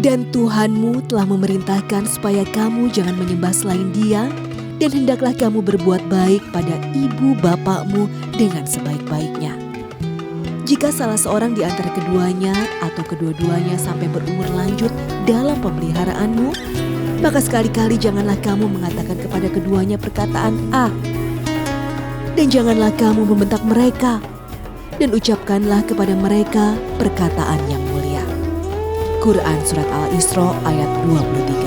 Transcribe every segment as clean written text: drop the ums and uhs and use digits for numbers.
Dan Tuhanmu telah memerintahkan supaya kamu jangan menyembah selain Dia, dan hendaklah kamu berbuat baik pada ibu bapakmu dengan sebaik-baiknya. Jika salah seorang di antara keduanya atau kedua-duanya sampai berumur lanjut dalam pemeliharaanmu, maka sekali-kali janganlah kamu mengatakan kepada keduanya perkataan A. Dan janganlah kamu membentak mereka, dan ucapkanlah kepada mereka perkataan yang mulia. Quran Surat Al-Isra ayat 23.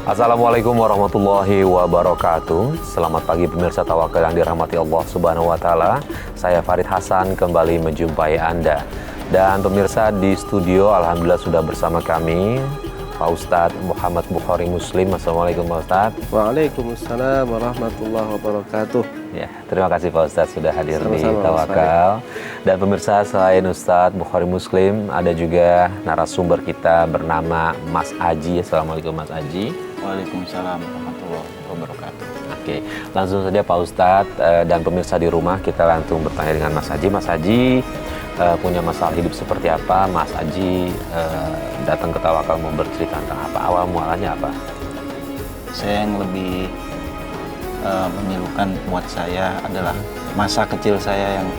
Assalamualaikum warahmatullahi wabarakatuh. Selamat pagi pemirsa Tawakal yang dirahmati Allah Subhanahu wa taala. Saya Farid Hasan kembali menjumpai Anda. Dan pemirsa di studio alhamdulillah sudah bersama kami Pak Ustadz Muhammad Bukhari Muslim. Assalamualaikum Pak Ustadz. Waalaikumsalam warahmatullahi wabarakatuh. Ya, terima kasih Pak Ustadz sudah hadir di Sama-sama, Tawakal. Dan pemirsa, selain Ustadz Bukhari Muslim, ada juga narasumber kita bernama Mas Aji. Assalamualaikum Mas Aji. Waalaikumsalam warahmatullahi wabarakatuh. Oke, langsung saja Pak Ustadz dan pemirsa di rumah, kita langsung bertanya dengan Mas Haji. Mas Haji punya masalah hidup seperti apa? Mas Haji datang ke Tawakal mau bercerita tentang apa? Awal mualanya apa? Saya yang lebih memilukan buat saya adalah masa kecil saya yang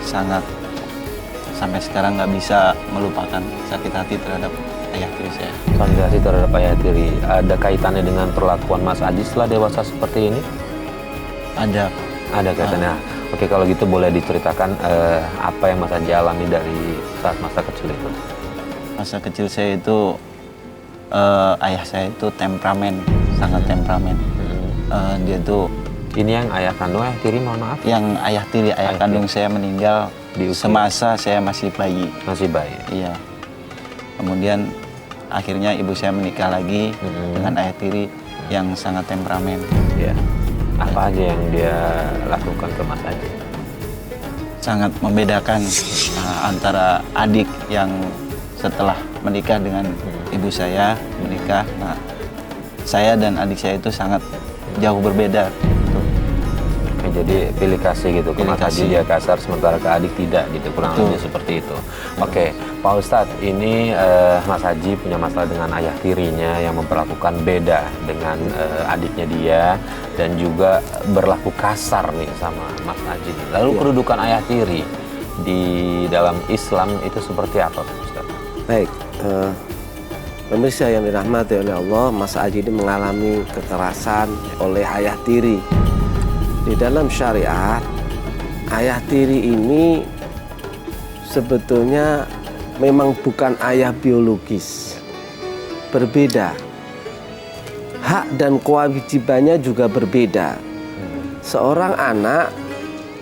sangat sampai sekarang nggak bisa melupakan sakit hati terhadap ayah tiri saya. Sakit hati terhadap ayah tiri, ada kaitannya dengan perlakuan Mas Haji setelah dewasa seperti ini? Ada. Ada kaitannya. Oke, kalau gitu boleh diceritakan apa yang Mas Haji alami dari saat masa kecil itu? Masa kecil saya itu ayah saya itu temperamen, sangat temperamen. Dia tuh Ini yang ayah kandung, ayah tiri, mohon maaf. yang ayah tiri, ayah kandung saya meninggal Di usia? semasa saya masih bayi. Masih bayi. Iya. Kemudian akhirnya ibu saya menikah lagi dengan ayah tiri yang sangat temperamen. Ya. Apa aja yang dia lakukan ke Mas Haji? Sangat membedakan antara adik yang setelah menikah dengan ibu saya menikah. Nah, saya dan adik saya itu sangat jauh berbeda. Oke, jadi pilih kasih gitu. Ke Mas Haji dia kasar, sementara ke adik tidak gitu. Kurang Betul. lebih seperti itu. Oke, Pak Ustadz, ini Mas Haji punya masalah dengan ayah tirinya yang memperlakukan beda dengan adiknya dia, dan juga berlaku kasar nih sama Mas Haji. Lalu kedudukan ayah tiri di dalam Islam itu seperti apa, Pak Ustadz? Baik, pemirsa yang dirahmati oleh Allah, Mas Aji ini mengalami kekerasan oleh ayah tiri. Di dalam syariat, ayah tiri ini sebetulnya memang bukan ayah biologis. Berbeda. Hak dan kewajibannya juga berbeda. Seorang anak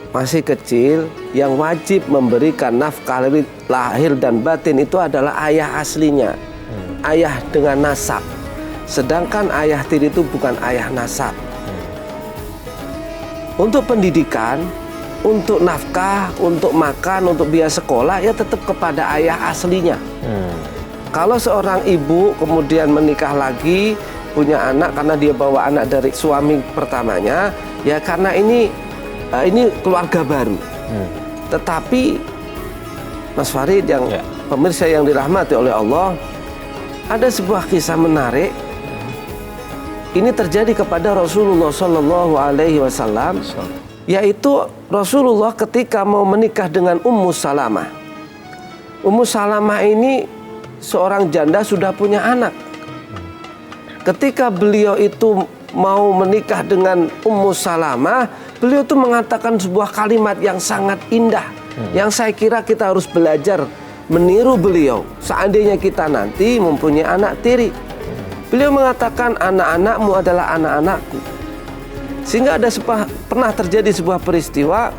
masih kecil yang wajib memberikan nafkah lahir dan batin itu adalah ayah aslinya. Ayah dengan nasab. Sedangkan ayah tiri itu bukan ayah nasab. Untuk pendidikan, untuk nafkah, untuk makan, untuk biaya sekolah, ya tetap kepada ayah aslinya. Kalau seorang ibu kemudian menikah lagi, punya anak karena dia bawa anak dari suami pertamanya, ya karena ini keluarga baru. Tetapi Mas Farid yang pemirsa yang dirahmati oleh Allah, ada sebuah kisah menarik. Ini terjadi kepada Rasulullah Shallallahu Alaihi Wasallam, yaitu Rasulullah ketika mau menikah dengan Ummu Salamah. Ummu Salamah ini seorang janda sudah punya anak. Ketika beliau itu mau menikah dengan Ummu Salamah, beliau itu mengatakan sebuah kalimat yang sangat indah, yang saya kira kita harus belajar meniru beliau. Seandainya kita nanti mempunyai anak tiri, beliau mengatakan anak-anakmu adalah anak-anakku. Sehingga pernah terjadi sebuah peristiwa,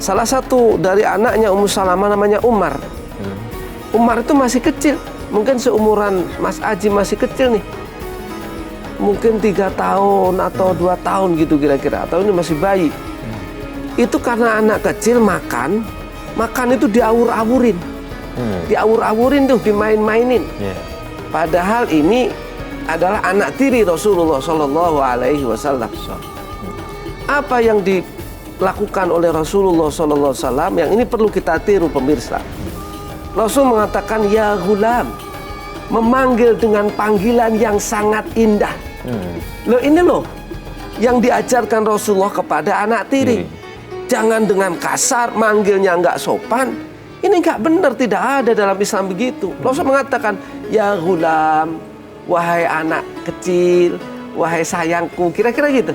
salah satu dari anaknya Ummu Salamah namanya Umar. Umar itu masih kecil, mungkin seumuran Mas Aji masih kecil nih, mungkin 3 tahun atau 2 tahun gitu kira-kira, atau ini masih bayi. Itu karena anak kecil makan Makan itu diawur-awurin. Diawur-awurin tuh, dimain-mainin. Yeah. Padahal ini adalah anak tiri Rasulullah Shallallahu Alaihi Wasallam. Apa yang dilakukan oleh Rasulullah Shallallahu Alaihi Wasallam yang ini perlu kita tiru pemirsa. Rasul mengatakan ya gulam, memanggil dengan panggilan yang sangat indah. Loh ini loh yang diajarkan Rasulullah kepada anak tiri. Jangan dengan kasar, manggilnya nggak sopan. Ini nggak benar, tidak ada dalam Islam begitu. Rasul mengatakan ya gulam, wahai anak kecil, wahai sayangku, kira-kira gitu.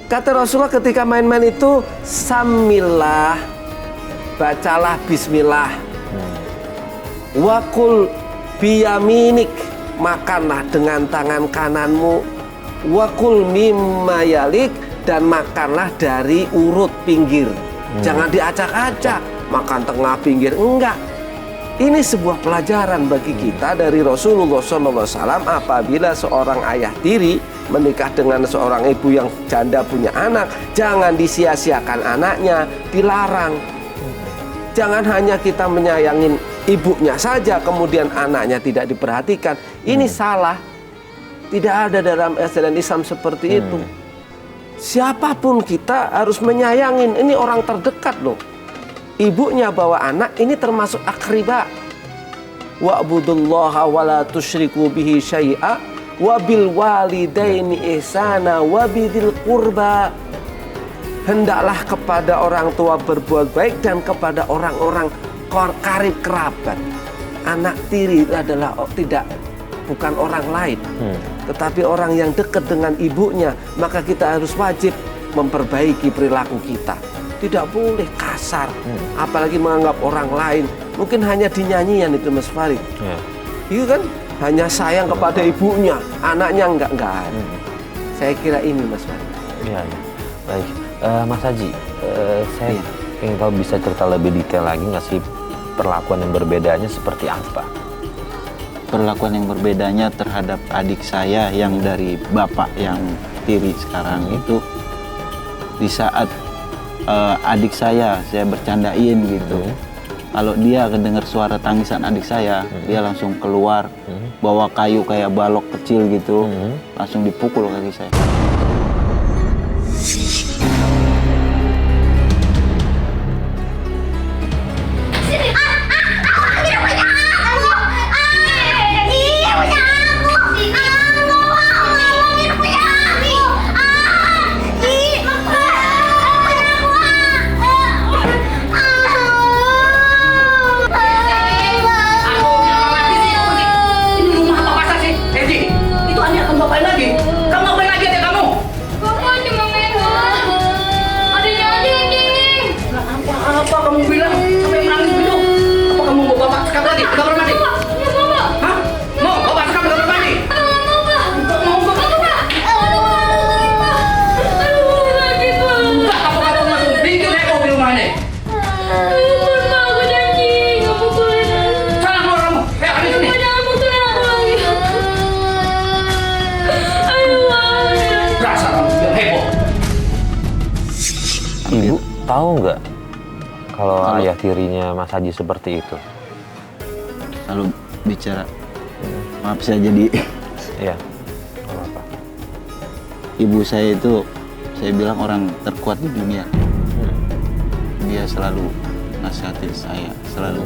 Kata Rasulullah ketika main-main itu, samillah, bacalah bismillah. Wakul biyaminik, makanlah dengan tangan kananmu. Wakul mimma yalik, dan makanlah dari urut pinggir. Jangan diacak-acak, makan tengah pinggir, enggak. Ini sebuah pelajaran bagi kita dari Rasulullah SAW. Apabila seorang ayah tiri menikah dengan seorang ibu yang janda punya anak, jangan disia-siakan anaknya, dilarang. Jangan hanya kita menyayangin ibunya saja, kemudian anaknya tidak diperhatikan. Ini salah. Tidak ada dalam ajaran Islam seperti itu. Siapapun kita harus menyayangin. Ini orang terdekat loh. Ibunya bawa anak, ini termasuk akriba. Wa'budullaha wa la tusyriku bihi syai'a wa bil walidaini ihsana wa bidil qurba. Hendaklah kepada orang tua berbuat baik dan kepada orang-orang karib kerabat. Anak tiri itu adalah bukan orang lain, tetapi orang yang dekat dengan ibunya. Maka kita harus wajib memperbaiki perilaku kita. Tidak boleh kasar, apalagi menganggap orang lain. Mungkin hanya dinyanyian itu Mas Farid. Itu kan hanya sayang kepada ibunya, anaknya enggak. Saya kira ini Mas Farid. Iya. Baik, Mas Haji, saya ingin tahu, bisa cerita lebih detail lagi nggak sih perlakuan yang berbedanya seperti apa? Perlakuan yang berbedanya terhadap adik saya yang dari bapak yang tiri sekarang itu, di saat adik saya bercandain gitu. Kalau dia kedengar suara tangisan adik saya, dia langsung keluar, bawa kayu kayak balok kecil gitu, langsung dipukul kaki saya. Ibu tahu nggak kalau ayah tirinya Mas Haji seperti itu? Kalau bicara, maaf saya jadi, Iya, nggak apa-apa. ibu saya itu, saya bilang orang terkuat di dunia. Dia selalu nasihatin saya, selalu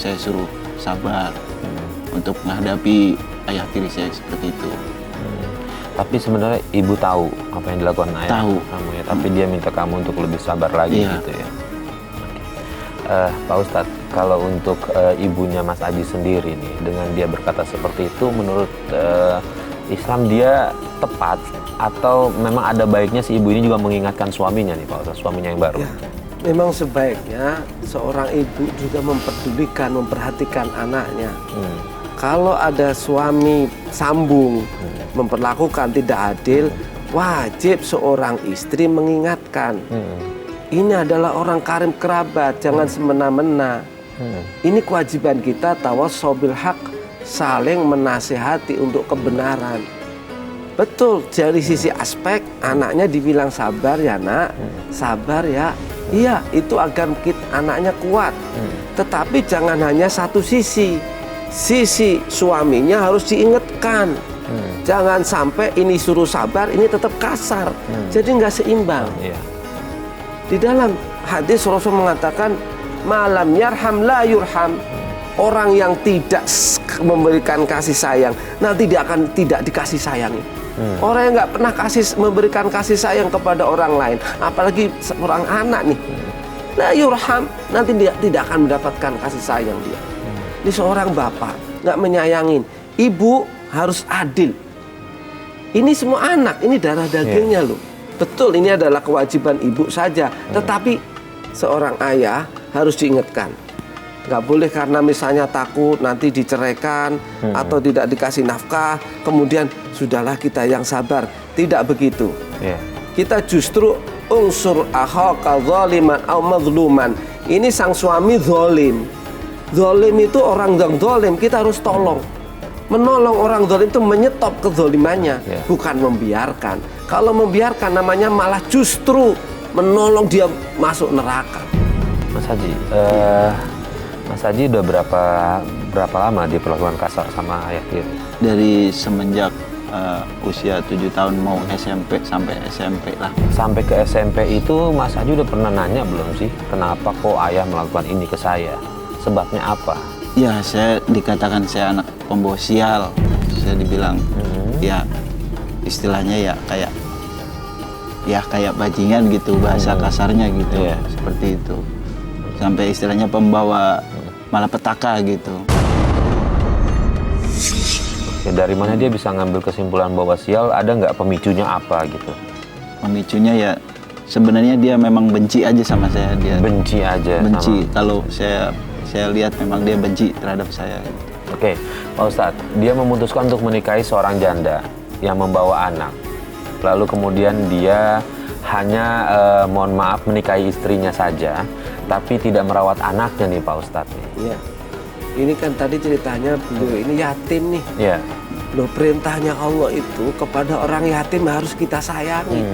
saya suruh sabar untuk menghadapi ayah tiri saya seperti itu. Tapi sebenarnya ibu tahu apa yang dilakukan ayah kamu ya, tapi dia minta kamu untuk lebih sabar lagi gitu ya. Pak Ustadz, kalau untuk ibunya Mas Haji sendiri nih, dengan dia berkata seperti itu, menurut Islam dia tepat atau memang ada baiknya si ibu ini juga mengingatkan suaminya nih Pak Ustadz, suaminya yang baru? Ya, memang sebaiknya seorang ibu juga memperdulikan, memperhatikan anaknya. Kalau ada suami sambung, memperlakukan tidak adil, wajib seorang istri mengingatkan. Ini adalah orang karib kerabat, jangan semena-mena. Ini kewajiban kita, tawassobil haq, saling menasihati untuk kebenaran. Betul, dari sisi aspek anaknya dibilang sabar ya nak, sabar ya. Iya, itu agar anaknya kuat. Tetapi jangan hanya satu sisi. Sisi suaminya harus diingatkan. Jangan sampai ini suruh sabar, ini tetap kasar. Jadi nggak seimbang. Iya. Di dalam hadis Rasul mengatakan, malam yarham la yurham. Orang yang tidak memberikan kasih sayang, nanti dia akan tidak dikasih sayangi. Orang yang nggak pernah memberikan kasih sayang kepada orang lain, apalagi seorang anak nih, la yurham, nanti dia tidak akan mendapatkan kasih sayang dia. Ini seorang bapak nggak menyayangin, ibu harus adil. Ini semua anak, ini darah dagingnya loh. Betul, ini adalah kewajiban ibu saja. Tetapi seorang ayah harus diingatkan. Nggak boleh karena misalnya takut nanti diceraikan atau tidak dikasih nafkah, kemudian sudahlah kita yang sabar. Tidak begitu. Kita justru unsur akhaka zaliman aw mazluman. Ini sang suami zalim. Zalim itu orang yang zalim, kita harus tolong. Menolong orang zalim itu menyetop kezalimannya, bukan membiarkan. Kalau membiarkan namanya malah justru menolong dia masuk neraka. Mas Haji, Mas Haji udah berapa lama diperlakukan kasar sama ayah tiri? Dari semenjak usia 7 tahun mau SMP sampai SMP lah. Sampai ke SMP itu Mas Haji udah pernah nanya belum sih, kenapa kok ayah melakukan ini ke saya? Sebabnya apa? Ya, saya dikatakan saya anak pembawa sial. Saya dibilang ya istilahnya ya kayak bajingan gitu, bahasa kasarnya gitu. Seperti itu. Sampai istilahnya pembawa malapetaka gitu. Oke, dari mana dia bisa ngambil kesimpulan bahwa sial? Ada nggak pemicunya apa gitu? Pemicunya ya sebenarnya dia memang benci aja sama saya. Dia benci aja. Benci. Kalau saya lihat memang dia benci terhadap saya. Oke, Pak Ustadz, dia memutuskan untuk menikahi seorang janda yang membawa anak. Lalu kemudian dia hanya mohon maaf menikahi istrinya saja, tapi tidak merawat anaknya nih Pak Ustadz. Iya. Ini kan tadi ceritanya beliau ini yatim nih. Iya. Loh, perintahnya Allah itu kepada orang yatim harus kita sayangi.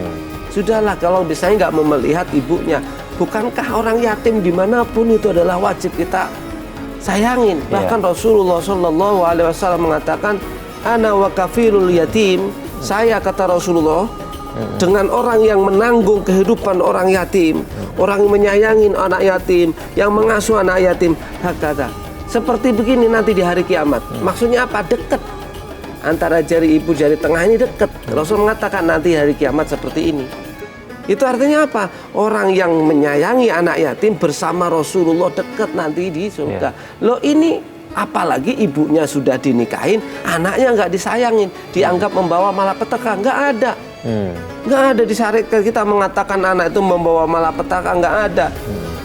Sudahlah, kalau misalnya nggak mau melihat ibunya, bukankah orang yatim dimanapun itu adalah wajib kita sayangin? Bahkan Rasulullah SAW mengatakan, ana wa kafilul yatim. Saya, kata Rasulullah, dengan orang yang menanggung kehidupan orang yatim, orang yang menyayangi anak yatim, yang mengasuh anak yatim, hakata. Seperti begini nanti di hari kiamat. Maksudnya apa? Dekat. Antara jari ibu, jari tengah ini dekat. Rasul mengatakan nanti hari kiamat seperti ini. Itu artinya apa? Orang yang menyayangi anak yatim bersama Rasulullah dekat nanti di surga. Loh, ini apalagi ibunya sudah dinikahin, anaknya nggak disayangin, dianggap membawa malapetaka. Nggak ada. Nggak ada disyariatkan kita mengatakan anak itu membawa malapetaka, nggak ada.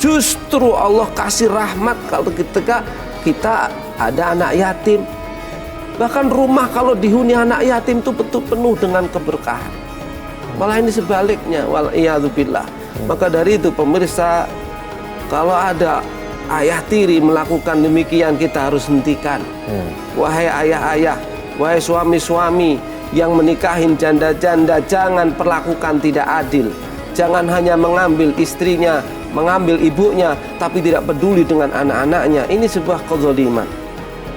Justru Allah kasih rahmat kalau ketika kita ada anak yatim. Bahkan rumah kalau dihuni anak yatim itu betul penuh dengan keberkahan. Malah ini sebaliknya, wal'iyadzubillah. Maka dari itu pemirsa, kalau ada ayah tiri melakukan demikian, kita harus hentikan. Wahai ayah-ayah, wahai suami-suami yang menikahin janda-janda, jangan perlakukan tidak adil. Jangan hanya mengambil istrinya, mengambil ibunya, tapi tidak peduli dengan anak-anaknya. Ini sebuah kezaliman.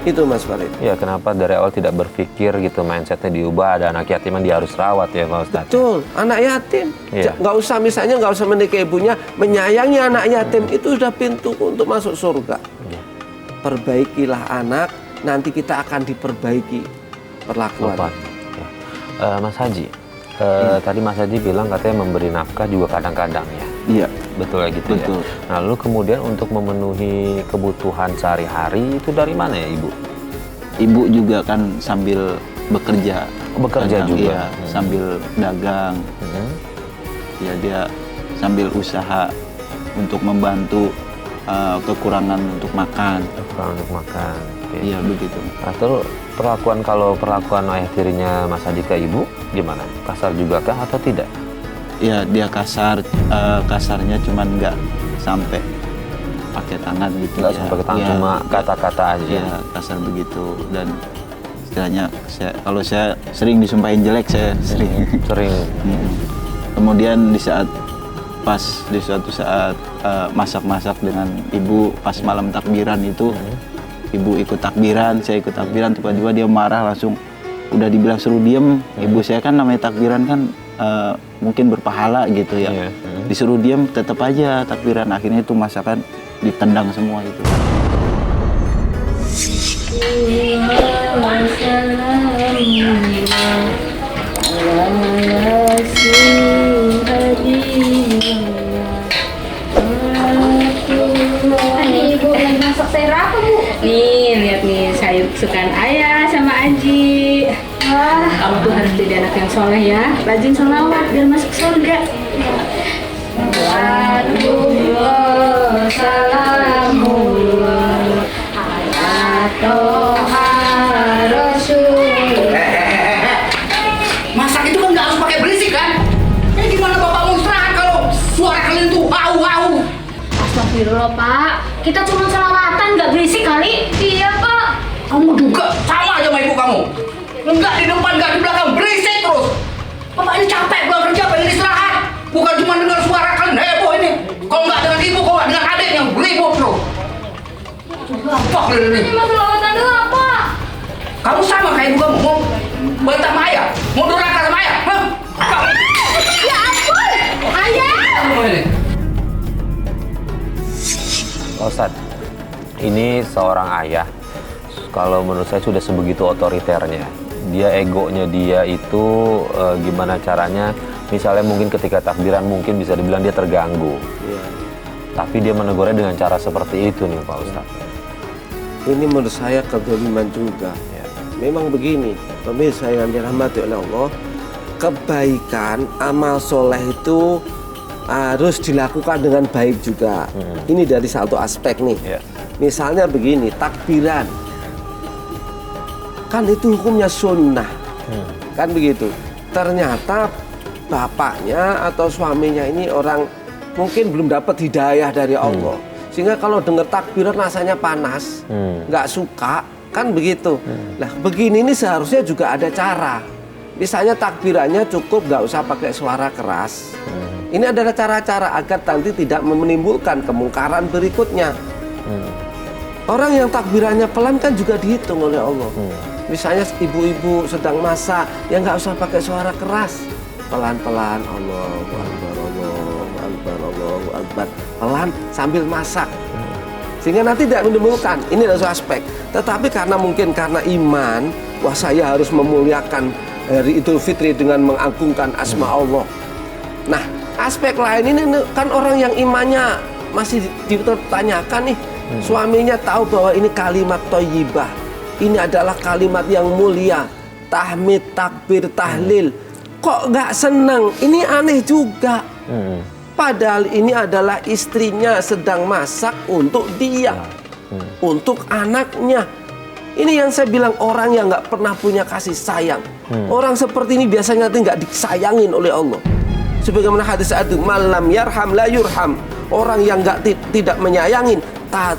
Itu Mas Farid. Ya, kenapa dari awal tidak berpikir gitu, mindsetnya diubah, ada anak yatim yang dia harus rawat ya Pak Ustadz? Betul, anak yatim. Nggak usah misalnya, nggak usah menikahi ibunya, menyayangi anak yatim, itu sudah pintu untuk masuk surga. Perbaikilah anak, nanti kita akan diperbaiki perlakuan. Mas Haji, tadi Mas Haji bilang katanya memberi nafkah juga kadang-kadang ya? Iya. Betul ya gitu. Betul. Ya? Nah, lalu kemudian untuk memenuhi kebutuhan sehari-hari itu dari mana ya Ibu? Ibu juga kan sambil bekerja. Bekerja kadang, juga? Iya, sambil dagang. Ya, dia sambil usaha untuk membantu kekurangan untuk makan. Kekurangan untuk makan. Iya, begitu. Nah, terus perlakuan ayah tirinya Mas Haji ke Ibu gimana? Kasar juga kah atau tidak? Ya, dia kasarnya cuman nggak sampai pakai tangan gitu. Nggak sampai ke tangan, cuma kata-kata aja. Iya, kasar begitu. Dan istilahnya kalau saya sering disumpahin jelek, saya sering. Sering. Kemudian di saat pas di suatu saat masak-masak dengan ibu pas malam takbiran itu, ibu ikut takbiran, saya ikut takbiran, tiba-tiba dia marah langsung, udah dibilang suruh diem, ibu saya kan namanya takbiran kan mungkin berpahala gitu ya, disuruh diem tetap aja takbiran, akhirnya itu masakan ditendang semua itu. Ibu lagi masak sayur apa, Bu? Nih, lihat nih sayur kesukaan ayah sama Aji. Wah, kamu tuh harus jadi anak yang soleh ya. Rajin sholawat biar masuk surga. Salamullah ala toha rasul. Masak itu kan nggak harus pakai berisik kan? Ini gimana bapak mau istirahat kalau suara kalian tuh au. Astagfirullah, Pak. Kita cuma selawatan, nggak berisik kali. Iya, Pak. Kamu juga sama aja sama ibu kamu. Enggak di depan, enggak di belakang, berisik terus. Bapak ini capek pulang kerja, pengen istirahat. Bukan cuma dengar suara kalian heboh ini. Kalau nggak dengan ibu, kalau nggak dengan adik yang ribut loh. Apa kalian ini? Ini mau selawatan dulu apa? Kamu sama kayak ibu kamu, mau bantah sama ayah? Mau durhaka sama ayah? Hah? Ya ampun, ayah. Kamu ini? Pak Ustadz, ini seorang ayah, kalau menurut saya sudah sebegitu otoriternya. Dia egonya dia itu gimana caranya, misalnya mungkin ketika takbiran mungkin bisa dibilang dia terganggu. Iya. Tapi dia menegurnya dengan cara seperti itu nih Pak Ustadz. Ini menurut saya kezaliman juga. Ya. Memang begini, pemirsa yang dirahmati oleh Allah, kebaikan, amal soleh itu harus dilakukan dengan baik juga. Ini dari satu aspek nih. Ya. Misalnya begini, takbiran. Kan itu hukumnya sunnah. Kan begitu. Ternyata bapaknya atau suaminya ini orang mungkin belum dapat hidayah dari Allah. Sehingga kalau dengar takbiran rasanya panas, nggak suka, kan begitu. Nah, begini ini seharusnya juga ada cara. Misalnya takbirannya cukup nggak usah pakai suara keras. Ini adalah cara-cara agar nanti tidak menimbulkan kemungkaran berikutnya. Orang yang takbirannya pelan kan juga dihitung oleh Allah. Misalnya ibu-ibu sedang masak, ya nggak usah pakai suara keras. Pelan-pelan, Allahu Akbar, Allahu Akbar, Allahu Akbar. Pelan sambil masak. Sehingga nanti tidak menimbulkan, ini adalah satu aspek. Tetapi karena mungkin karena iman, wah saya harus memuliakan hari Idul Fitri dengan mengagungkan asma Allah. Nah, aspek lain ini kan orang yang imannya masih dipertanyakan nih. Suaminya tahu bahwa ini kalimat thayyibah. Ini adalah kalimat yang mulia. Tahmid, takbir, tahlil. Kok nggak senang? Ini aneh juga. Padahal ini adalah istrinya sedang masak untuk dia. Untuk anaknya. Ini yang saya bilang orang yang nggak pernah punya kasih sayang. Orang seperti ini biasanya nanti nggak disayangin oleh Allah. Sebagaimana hadis itu, malam yarham la yurham. Orang yang tidak menyayangin,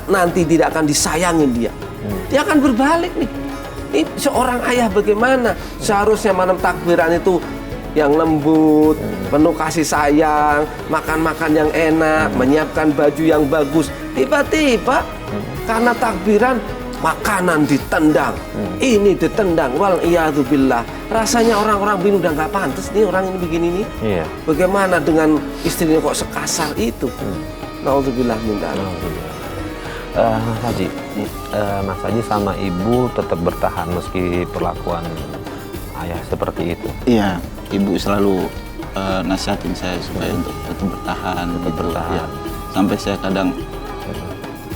nanti tidak akan disayangin dia. Dia akan berbalik nih. Ini seorang ayah bagaimana? Seharusnya malam takbiran itu yang lembut, penuh kasih sayang, makan-makan yang enak, menyiapkan baju yang bagus. Tiba-tiba karena takbiran makanan ditendang, ini ditendang, wal iyadzubillah. Rasanya orang-orang bin udah nggak pantas nih orang ini begini nih. Iya. Bagaimana dengan istrinya kok sekasar itu? Nauzubillah min dzalik. Mas Haji, Mas Haji sama ibu tetap bertahan meski perlakuan ayah seperti itu. Iya, ibu selalu nasihatin saya supaya untuk tetap bertahan. Ya. Sampai saya kadang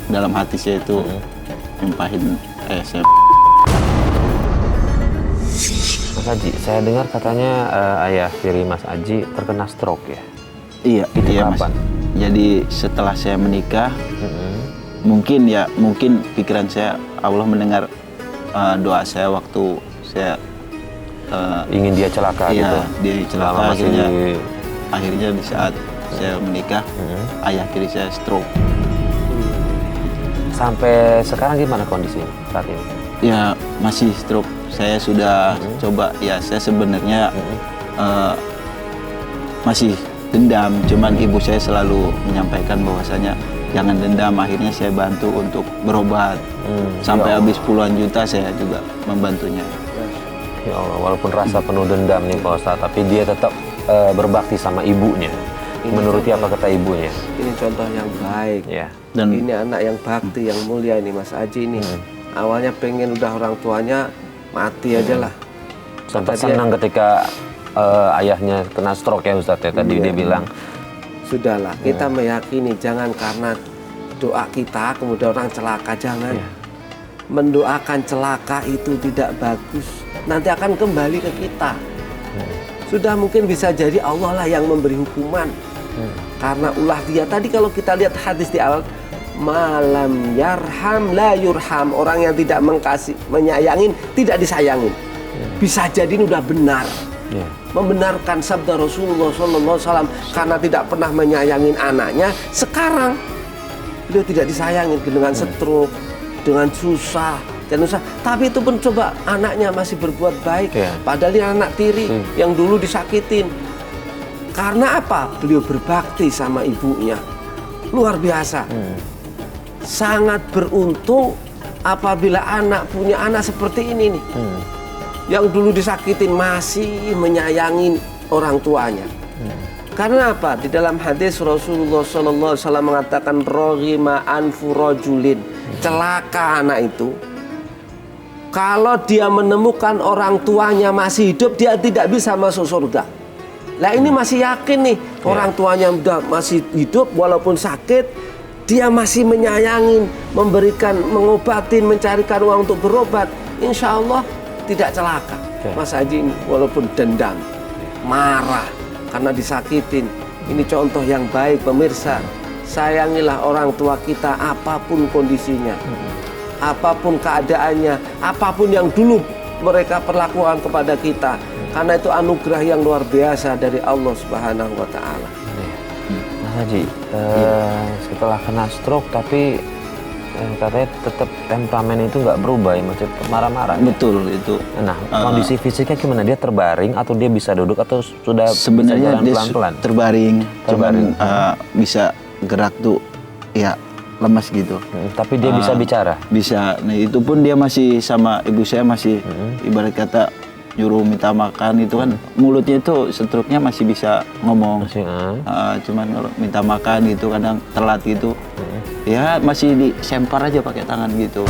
dalam hati saya itu nyumpahin saya. Mas Haji, saya dengar katanya ayah tiri Mas Haji terkena stroke ya? Iya, Itu iya Mas. kapan? Jadi setelah saya menikah, mungkin pikiran saya Allah mendengar doa saya waktu saya Ingin dia celaka iya, gitu? dia celaka Selama masih akhirnya di saat saya menikah, ayah tiri saya stroke. Sampai sekarang gimana kondisinya saat ini? Ya masih stroke. Saya sudah coba, ya saya sebenarnya masih dendam, cuman ibu saya selalu menyampaikan bahwasanya jangan dendam. Akhirnya saya bantu untuk berobat sampai habis puluhan juta, saya juga membantunya. Ya Allah, walaupun rasa penuh dendam nih Pak Ustadz, tapi dia tetap berbakti sama ibunya. Menuruti apa kata ibunya. Ini contoh yang baik. Ya. Dan Ini anak yang bakti, yang mulia ini Mas Aji ini. Awalnya pengen udah orang tuanya mati aja lah. Sempat Kata dia, senang ketika ayahnya kena stroke ya Ustadz ya. Tadi dia bilang, sudahlah, kita meyakini jangan karena doa kita kemudian orang celaka, jangan. Mendoakan celaka itu tidak bagus. Nanti akan kembali ke kita. Sudah mungkin bisa jadi Allah lah yang memberi hukuman. Karena ulah dia. Tadi kalau kita lihat hadis di awal, malam yarham la yurham. Orang yang tidak menyayangin, tidak disayangin. Bisa jadi ini udah benar. Membenarkan sabda Rasulullah SAW karena tidak pernah menyayangin anaknya. Sekarang beliau tidak disayangin dengan stroke, dengan susah dan susah. Tapi itu pun coba anaknya masih berbuat baik. Padahal dia anak tiri yang dulu disakitin. Karena apa? Beliau berbakti sama ibunya. Luar biasa. Sangat beruntung apabila anak punya anak seperti ini nih. Yang dulu disakitin masih menyayangin orang tuanya. Karena apa? Di dalam hadis Rasulullah SAW mengatakan roghima anfu rajulin. Celaka anak itu. Kalau dia menemukan orang tuanya masih hidup, dia tidak bisa masuk surga. Lah ini masih yakin nih, orang tuanya udah masih hidup walaupun sakit, dia masih menyayangin, memberikan, mengobatin, mencarikan uang untuk berobat. Insya Allah tidak celaka. Mas Haji ini walaupun dendam, marah karena disakitin. Ini contoh yang baik pemirsa. Sayangilah orang tua kita apapun kondisinya, apapun keadaannya, apapun yang dulu mereka perlakukan kepada kita. Karena itu anugerah yang luar biasa dari Allah Subhanahu wa Ta'ala. Mas Haji, setelah kena stroke tapi katanya tetap temperamen itu nggak berubah ya, masih marah-marah. betul itu. Nah, kondisi fisiknya gimana? Dia terbaring atau dia bisa duduk atau sudah Sebenarnya bisa jalan dia pelan-pelan? terbaring, cuman Terbaring. bisa gerak tuh ya lemas gitu. Tapi dia bisa bicara? Bisa. Nah itu pun dia masih sama ibu saya masih ibarat kata nyuruh minta makan itu kan mulutnya itu stroke-nya masih bisa ngomong. Masih, Cuman kalau minta makan gitu kadang telat gitu. Ya masih disempar aja pakai tangan gitu.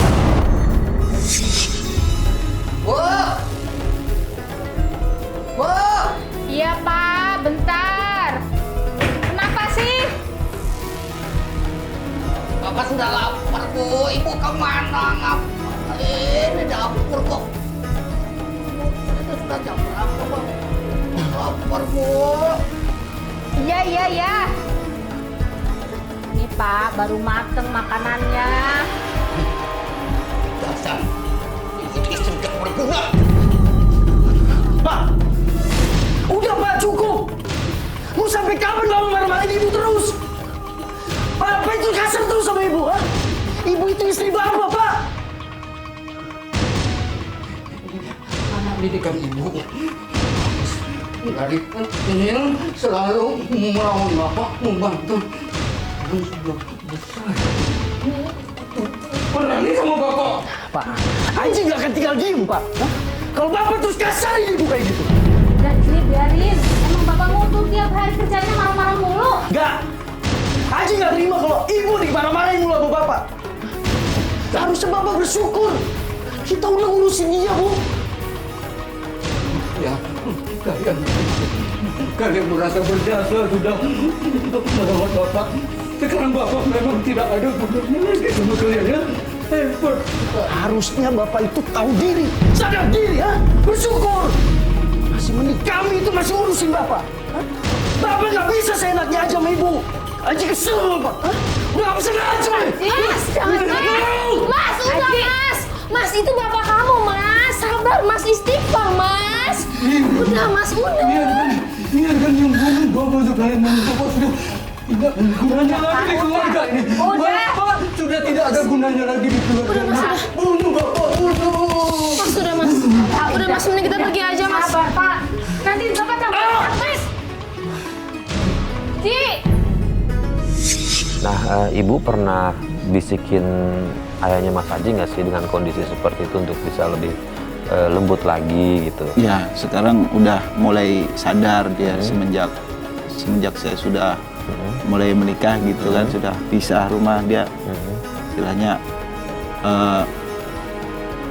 Iya Pak, bentar. Kenapa sih? Bapak sudah lapar, Bu. Ibu kemana? Ngapain di dapur kok? Itu sudah jam berapa, Bu? Lapar, Bu. Iya. Nih Pak, baru mateng makanannya. Dasar. Ini sudah berguna. Pak, udah Pak, cukup. Mau sampai kapan kamu marah-marahin ibu terus? Bapak itu kasar terus sama ibu, ha? Ibu itu istri Bapak, Pak. Anak didikan ibu. Dari kecil selalu merawat Bapak, membantu. Dan sudah besar. Berani sama Bapak. Pak, Aji nggak akan tinggal diem, Pak. Hah? Kalau Bapak terus kasarin ibu kayak gitu. Udah Ji, biarin. Emang Bapak ngutuk tiap hari kerjanya marah-marah mulu. Nggak. Aji nggak terima kalau ibu dimarah-marahin mulu sama Bapak. Harusnya Bapak bersyukur. Kita udah ngurusin dia, Bu. Ya, kalian merasa berjasa sudah untuk merawat Bapak. Sekarang Bapak memang tidak ada gunanya lagi sama kalian ya. Hebat. Harusnya Bapak itu tahu diri, sadar diri, ha? Bersyukur. Masih mending kami itu masih urusin Bapak. Ha? Bapak nggak bisa seenaknya aja sama ibu. Aji kesel sama Bapak. Ha? Nggak bisa aja. Mas, jangan Mas, udah Mas. Mas itu bapak kamu, Mas. Sabar, Mas, istighfar, Mas. Udah, Mas, udah. Biarkan yang bunuh Bapak sekalian yang Bapak sudah tidak ada gunanya lagi di keluarga ini. Bapak sudah tidak ada gunanya lagi di keluarga ini. Bunuh Bapak, bunuh. Mas, udah, Mas. Udah, Mas, mending kita pergi aja, Mas. Sabar Pak. Nanti Bapak tambah Mas. Nah, Ibu pernah bisikin ayahnya Mas Haji nggak sih dengan kondisi seperti itu untuk bisa lebih lembut lagi gitu? Ya, sekarang udah mulai sadar dia semenjak saya sudah mulai menikah gitu kan, sudah pisah rumah dia. Istilahnya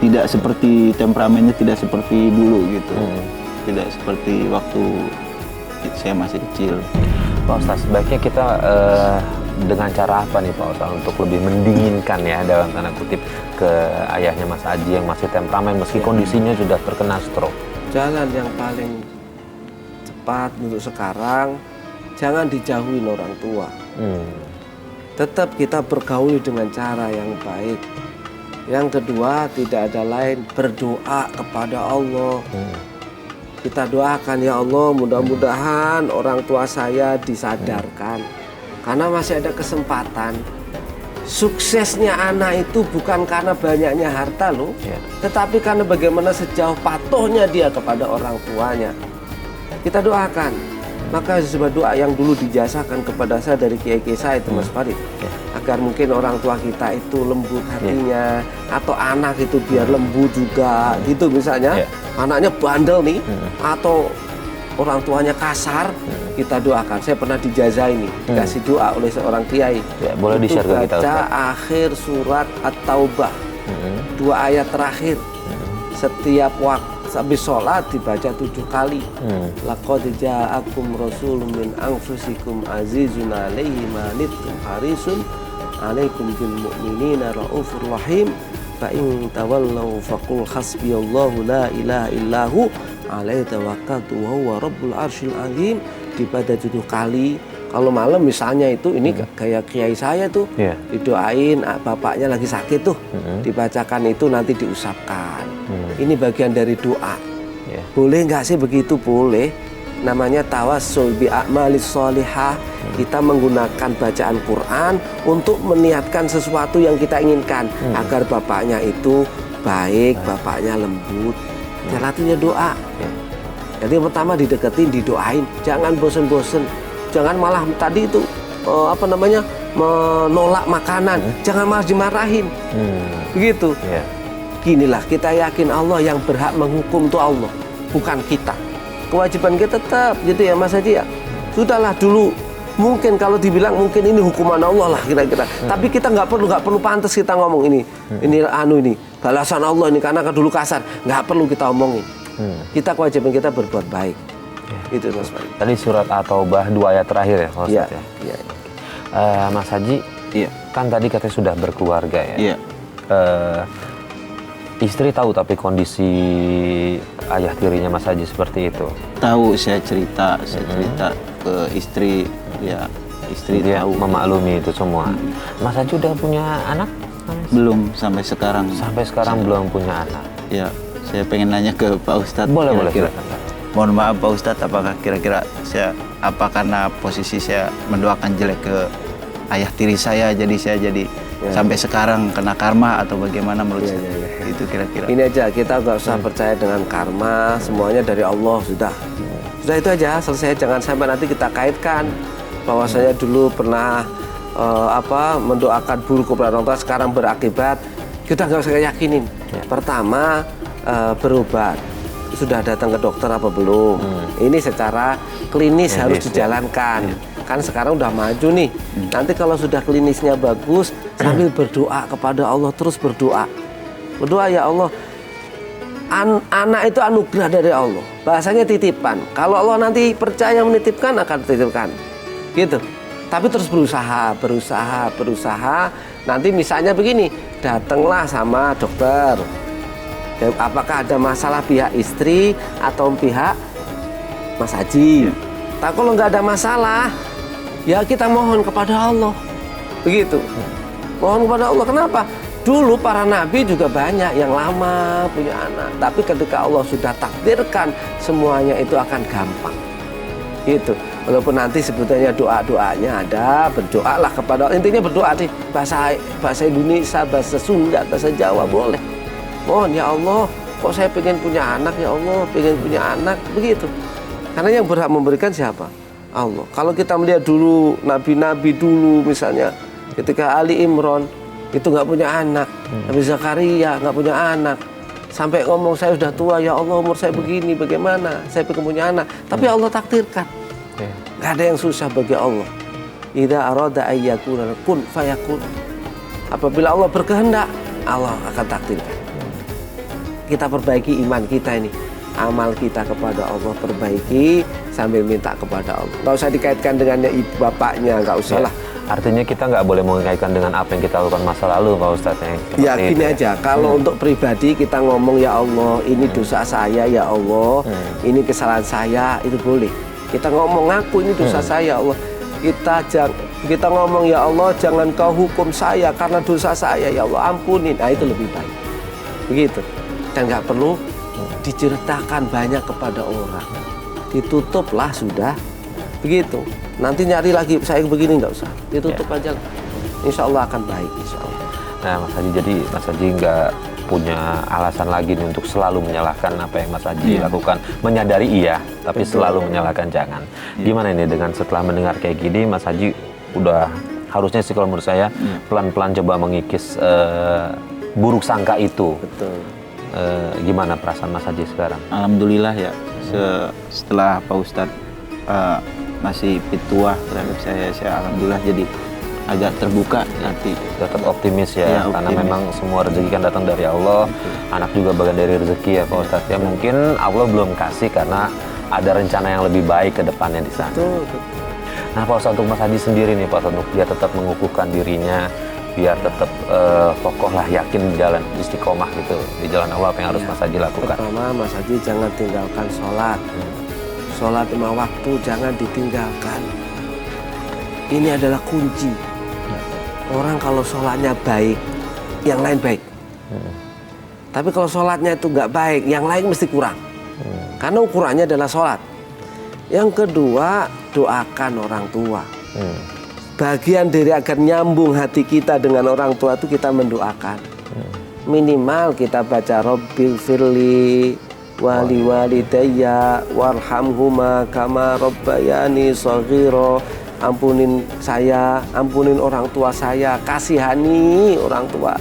tidak seperti temperamennya, tidak seperti dulu gitu. Tidak seperti waktu saya masih kecil. Pak Ustadz, sebaiknya kita dengan cara apa nih Pak Ustadz untuk lebih mendinginkan ya dalam tanda kutip ke ayahnya Mas Haji yang masih temperamen meski kondisinya sudah terkena stroke? Jalan yang paling cepat untuk sekarang, jangan dijauhin orang tua. Tetap kita bergaul dengan cara yang baik. Yang kedua, tidak ada lain, berdoa kepada Allah. Kita doakan, ya Allah, mudah-mudahan orang tua saya disadarkan. Karena masih ada kesempatan. Suksesnya anak itu bukan karena banyaknya harta loh, tetapi karena bagaimana sejauh patuhnya dia kepada orang tuanya. Kita doakan. Maka sebuah doa yang dulu dijasakan kepada saya dari kiai-kiai saya itu Mas Farid, agar mungkin orang tua kita itu lembut hatinya, atau anak itu biar lembut juga gitu misalnya. Anaknya bandel nih, atau orang tuanya kasar, kita doakan. Saya pernah dijazah ini, dikasih doa oleh seorang kiai. Ya, boleh di-share ke kita, baca akhir surat At-Taubah, 2 ayat terakhir. Setiap waktu habis sholat dibaca 7 kali. Laqad ja'akum rasulun min anfusikum azizun 'alaihi ma anittum harisun 'alaikum bil mu'minina raufur rahim. Fa in tawallaw faqul hasbiyallahu la ilaha illahu 'alaihi tawakkaltu wa huwa rabbul arsyil azim. Dibaca 7 kali. Kalau malam misalnya itu ini kayak kiai saya tuh, didoain bapaknya lagi sakit tuh, dibacakan itu nanti diusapkan. Ini bagian dari doa. Boleh nggak sih begitu? Boleh. Namanya tawassul bi a'malis sholihah. Kita menggunakan bacaan Quran untuk meniatkan sesuatu yang kita inginkan agar bapaknya itu baik, bapaknya lembut. Salah satunya doa. Jadi yang pertama dideketin, didoain, jangan bosen-bosen. Jangan malah tadi itu menolak makanan, jangan malah dimarahin. Begitu. Ginilah, kita yakin Allah yang berhak menghukum itu Allah, bukan kita. Kewajiban kita tetap gitu ya Mas Haji ya. Sudahlah dulu, mungkin kalau dibilang mungkin ini hukuman Allah lah kira-kira. Tapi kita nggak perlu pantas kita ngomong ini balasan Allah ini karena dulu kasar, nggak perlu kita omongin. Kita kewajiban kita berbuat baik. Itu Mas Farid. Tadi surat At-Taubah 2 ayat terakhir ya Pak Ustadz ya? Mas Haji, kan tadi katanya sudah berkeluarga ya? Istri tahu tapi kondisi ayah tirinya Mas Haji seperti itu? Tahu, saya cerita ke istri, ya istri dia tahu. Memaklumi itu semua. Mas Haji udah punya anak? Belum sampai sekarang. Sampai sekarang belum punya anak? Ya, saya pengen nanya ke Pak Ustadz. Boleh. Mohon maaf Pak Ustadz, apakah kira-kira apa karena posisi saya mendoakan jelek ke ayah tiri saya, jadi saya sampai sekarang kena karma atau bagaimana menurut saya? Itu kira-kira. Ini aja, kita nggak usah percaya dengan karma, semuanya dari Allah sudah. Sudah itu aja, selesai. Jangan sampai nanti kita kaitkan bahwa saya dulu pernah mendoakan buruk kepada orang tua, sekarang berakibat. Kita nggak usah yakinin. Pertama berobat. Sudah datang ke dokter apa belum? Ini secara klinis harus dijalankan. Kan sekarang udah maju nih. Nanti kalau sudah klinisnya bagus, sambil berdoa kepada Allah, terus berdoa. Berdoa, ya Allah, anak itu anugerah dari Allah. Bahasanya titipan. Kalau Allah nanti percaya menitipkan, akan dititipkan. Gitu. Tapi terus berusaha. Nanti misalnya begini, datanglah sama dokter. Apakah ada masalah pihak istri atau pihak Mas Haji? Tapi kalau nggak ada masalah, ya kita mohon kepada Allah. Begitu. Mohon kepada Allah. Kenapa? Dulu para nabi juga banyak yang lama punya anak. Tapi ketika Allah sudah takdirkan, semuanya itu akan gampang. Gitu. Walaupun nanti sebetulnya doa-doanya ada, berdoalah kepada Allah. Intinya berdoa sih. Bahasa Indonesia, bahasa Sunda, bahasa Jawa boleh. Mohon, ya Allah, kok saya pengen punya anak, ya Allah, pengen punya anak, begitu. Karena yang berhak memberikan siapa? Allah. Kalau kita melihat dulu nabi-nabi dulu, misalnya ketika Ali Imran itu nggak punya anak, Nabi Zakaria nggak punya anak, sampai ngomong saya sudah tua ya Allah, umur saya begini, bagaimana saya pengen punya anak, tapi Allah takdirkan. Nggak ada yang susah bagi Allah. Idza arada ayyakuna kun fayakun. Apabila Allah berkehendak, Allah akan takdirkan. Kita perbaiki iman kita ini, amal kita kepada Allah perbaiki sambil minta kepada Allah. Nggak usah dikaitkan dengannya ibu bapaknya, nggak usah lah. Artinya kita nggak boleh mengaitkan dengan apa yang kita lakukan masa lalu, Pak Ustadz. Ya gini aja, kalau untuk pribadi kita ngomong ya Allah, ini dosa saya ya Allah, ini kesalahan saya, itu boleh. Kita ngomong ngaku ini dosa saya Allah. Kita ngomong ya Allah, jangan kau hukum saya karena dosa saya ya Allah, ampunin. Nah itu lebih baik. Begitu. Dan nggak perlu diceritakan banyak kepada orang. Ditutuplah sudah. Begitu. Nanti nyari lagi saya begini, nggak usah. Ditutup aja. Insya Allah akan baik. Insya Allah. Nah Mas Haji, jadi Mas Haji nggak punya alasan lagi nih untuk selalu menyalahkan apa yang Mas Haji lakukan. Menyadari iya, tapi selalu menyalahkan jangan. Gimana ini dengan setelah mendengar kayak gini, Mas Haji udah harusnya sih kalau menurut saya pelan-pelan coba mengikis buruk sangka itu. Betul. Gimana perasaan Mas Haji sekarang? Alhamdulillah ya, setelah Pak Ustadz masih pitua terhadap saya alhamdulillah jadi agak terbuka hati. Tetap optimis ya, karena optimis. memang semua rezeki kan datang dari Allah. Anak juga bagian dari rezeki ya Pak Ustadz. Ya mungkin Allah belum kasih karena ada rencana yang lebih baik ke depannya di sana. Betul. Nah Pak Ustadz, untuk Mas Haji sendiri nih Pak Ustadz, untuk dia tetap mengukuhkan dirinya, biar tetap kokoh lah, yakin di jalan istiqomah gitu, di jalan Allah, apa yang harus Mas Haji lakukan? Pertama, Mas Haji jangan tinggalkan sholat. Sholat 5 waktu jangan ditinggalkan. Ini adalah kunci. Orang kalau sholatnya baik, yang lain baik. Tapi kalau sholatnya itu nggak baik, yang lain mesti kurang. Karena ukurannya adalah sholat. Yang kedua, doakan orang tua. Bagian dari agar nyambung hati kita dengan orang tua itu kita mendoakan. Minimal kita baca Rabbil firli wali walidayya warhamhuma kama rabbayani shaghira. Ampunin saya, ampunin orang tua saya, kasihani orang tua.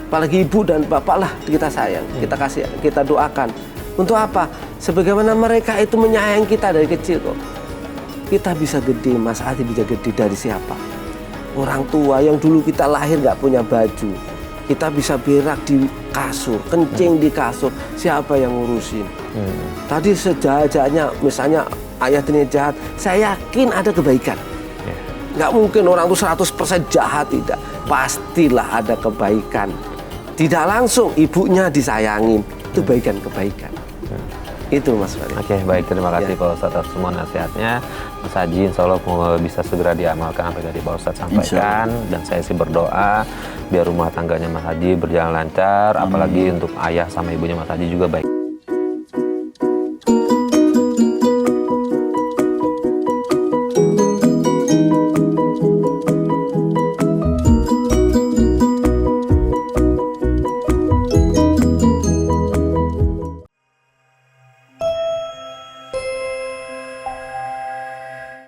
Apalagi ibu dan bapak lah kita sayang, kita kasih, kita doakan. Untuk apa? Sebagaimana mereka itu menyayangi kita dari kecil kok. Kita bisa gede, Mas Haji bisa gede dari siapa? Orang tua yang dulu kita lahir nggak punya baju. Kita bisa berak di kasur, kencing di kasur. Siapa yang ngurusin? Tadi sejahat-jahatnya, misalnya ayah ini jahat, saya yakin ada kebaikan. Nggak mungkin orang itu 100% jahat, tidak. Pastilah ada kebaikan. Tidak langsung ibunya disayangin, itu kebaikan. Itu Mas Fadil. Oke, baik, terima kasih Pak Ustadz atas semua nasihatnya. Mas Haji insya Allah bisa segera diamalkan apa yang tadi Pak Ustadz sampaikan. Dan saya sih berdoa biar rumah tangganya Mas Haji berjalan lancar, apalagi untuk ayah sama ibunya Mas Haji juga baik.